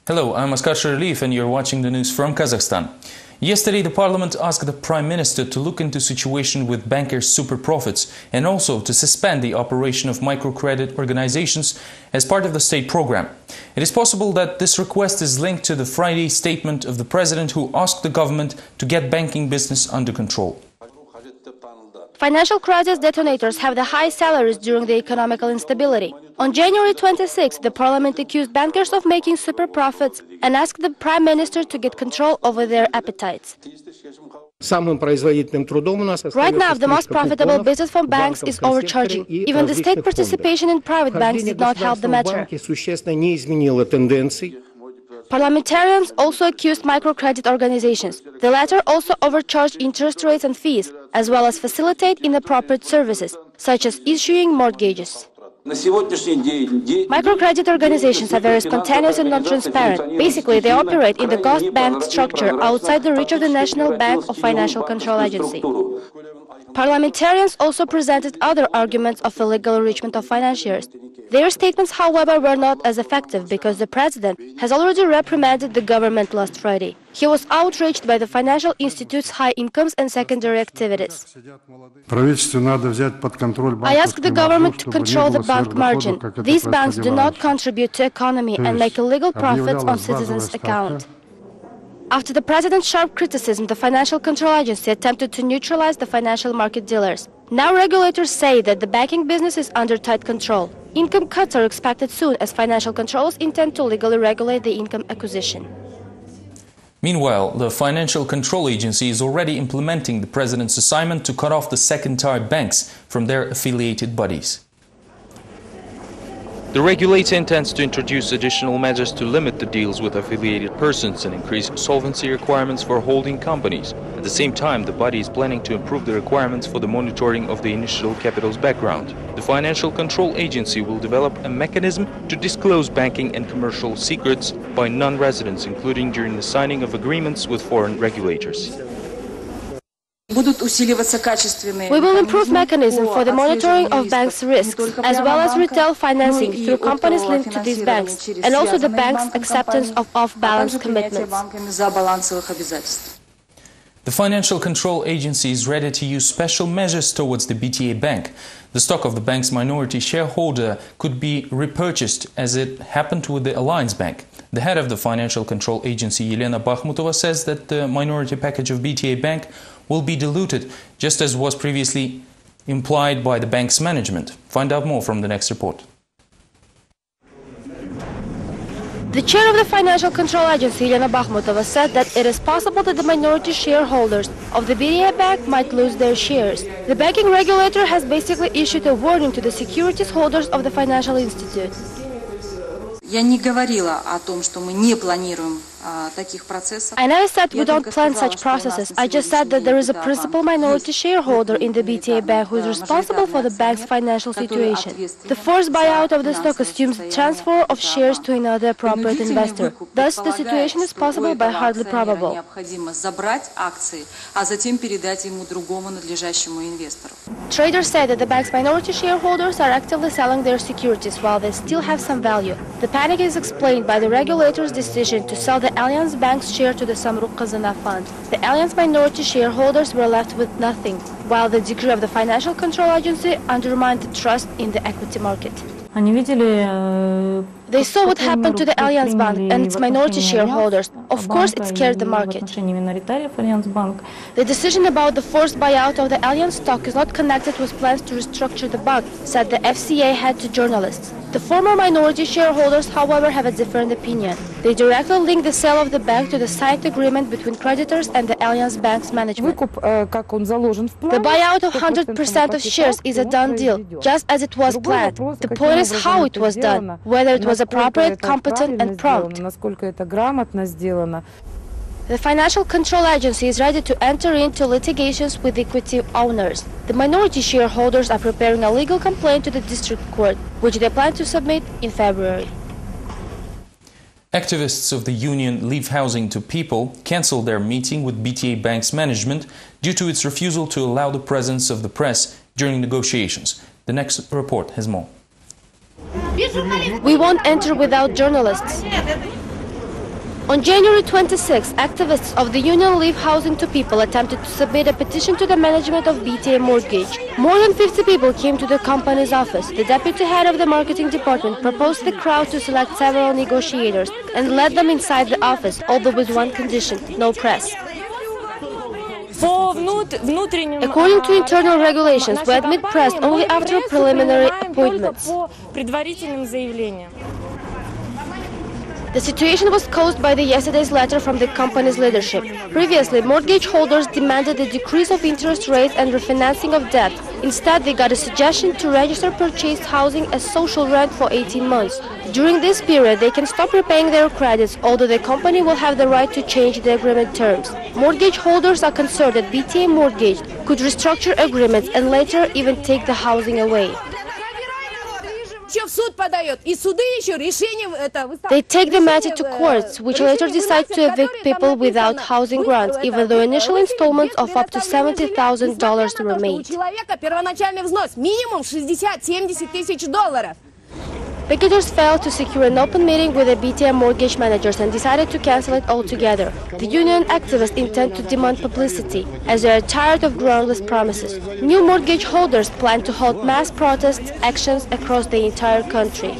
Hello, I'm Askar Sharaliyev and you're watching the news from Kazakhstan. Yesterday, the parliament asked the Prime Minister to look into the situation with bankers' super profits and also to suspend the operation of microcredit organizations as part of the state program. It is possible that this request is linked to the Friday statement of the President, who asked the government to get banking business under control. Financial crisis detonators have the high salaries during the economical instability. On January 26, the parliament accused bankers of making super profits and asked the Prime Minister to get control over their appetites. Right now, the most profitable business for banks is overcharging. Even the state participation in private banks did not help the matter. Parliamentarians also accused microcredit organizations. The latter also overcharge interest rates and fees, as well as facilitate inappropriate services, such as issuing mortgages. Microcredit organizations are very spontaneous and non-transparent. Basically, they operate in the ghost bank structure outside the reach of the National Bank or Financial Control Agency. Parliamentarians also presented other arguments of illegal enrichment of financiers. Their statements, however, were not as effective because the President has already reprimanded the government last Friday. He was outraged by the financial institutes' high incomes and secondary activities. I ask the government to control the bank margin. These banks do not contribute to the economy and make illegal profits on citizens' account. After the President's sharp criticism, the Financial Control Agency attempted to neutralize the financial market dealers. Now regulators say that the banking business is under tight control. Income cuts are expected soon, as financial controllers intend to legally regulate the income acquisition. Meanwhile, the Financial Control Agency is already implementing the President's assignment to cut off the second-tier banks from their affiliated bodies. The regulator intends to introduce additional measures to limit the deals with affiliated persons and increase solvency requirements for holding companies. At the same time, the body is planning to improve the requirements for the monitoring of the initial capital's background. The Financial Control Agency will develop a mechanism to disclose banking and commercial secrets by non-residents, including during the signing of agreements with foreign regulators. We will improve mechanisms for the monitoring of banks' risks, as well as retail financing through companies linked to these banks, and also the bank's acceptance of off-balance commitments. The Financial Control Agency is ready to use special measures towards the BTA Bank. The stock of the bank's minority shareholder could be repurchased, as it happened with the Alliance Bank. The head of the Financial Control Agency, Elena Bakhmutova, says that the minority package of BTA Bank will be diluted, just as was previously implied by the bank's management. Find out more from the next report. The chair of the Financial Control Agency, Elena Bakhmutova, said that it is possible that the minority shareholders of the BTA Bank might lose their shares. The banking regulator has basically issued a warning to the securities holders of the financial institute. Я не говорила о том, что мы не планируем таких процессов. I never said we don't plan such processes. I just said that there is a principal minority shareholder in the BTA Bank who is responsible for the bank's financial situation. The forced buyout of the stock assumes the transfer of shares to another appropriate investor. Thus, the situation is possible but hardly probable. Traders say that the bank's minority shareholders are actively selling their securities while they still have some value. The panic is explained by the regulator's decision to sell the Alliance Bank's share to the Samruk Kazana Fund. The Alliance minority shareholders were left with nothing, while the decree of the Financial Control Agency undermined the trust in the equity market. They saw what happened to the Alliance Bank and its minority shareholders. Of course, it scared the market. The decision about the forced buyout of the Alliance stock is not connected with plans to restructure the bank, said the FCA head to journalists. The former minority shareholders, however, have a different opinion. They directly link the sale of the bank to the signed agreement between creditors and the Alliance Bank's management. The buyout of 100% of shares is a done deal, just as it was planned. The point is how it was done, whether it was appropriate, competent and prompt. The Financial Control Agency is ready to enter into litigations with equity owners. The minority shareholders are preparing a legal complaint to the district court, which they plan to submit in February. Activists of the union Leave Housing to People cancelled their meeting with BTA Bank's management due to its refusal to allow the presence of the press during negotiations. The next report has more. We won't enter without journalists. On January 26, activists of the union Leave Housing to People attempted to submit a petition to the management of BTA Mortgage. More than 50 people came to the company's office. The deputy head of the marketing department proposed the crowd to select several negotiators and led them inside the office, although with one condition: no press. According to internal regulations, we admit press only after preliminary appointments. The situation was caused by yesterday's letter from the company's leadership. Previously, mortgage holders demanded a decrease of interest rates and refinancing of debt. Instead, they got a suggestion to register purchased housing as social rent for 18 months. During this period, they can stop repaying their credits, although the company will have the right to change the agreement terms. Mortgage holders are concerned that BTA Mortgage could restructure agreements and later even take the housing away. They take the matter to courts, which later decide to evict people without housing grants, even though initial installments of up to $70,000 were made. Picketers failed to secure an open meeting with the BTA mortgage managers and decided to cancel it altogether. The union activists intend to demand publicity, as they are tired of groundless promises. New mortgage holders plan to hold mass protests actions across the entire country.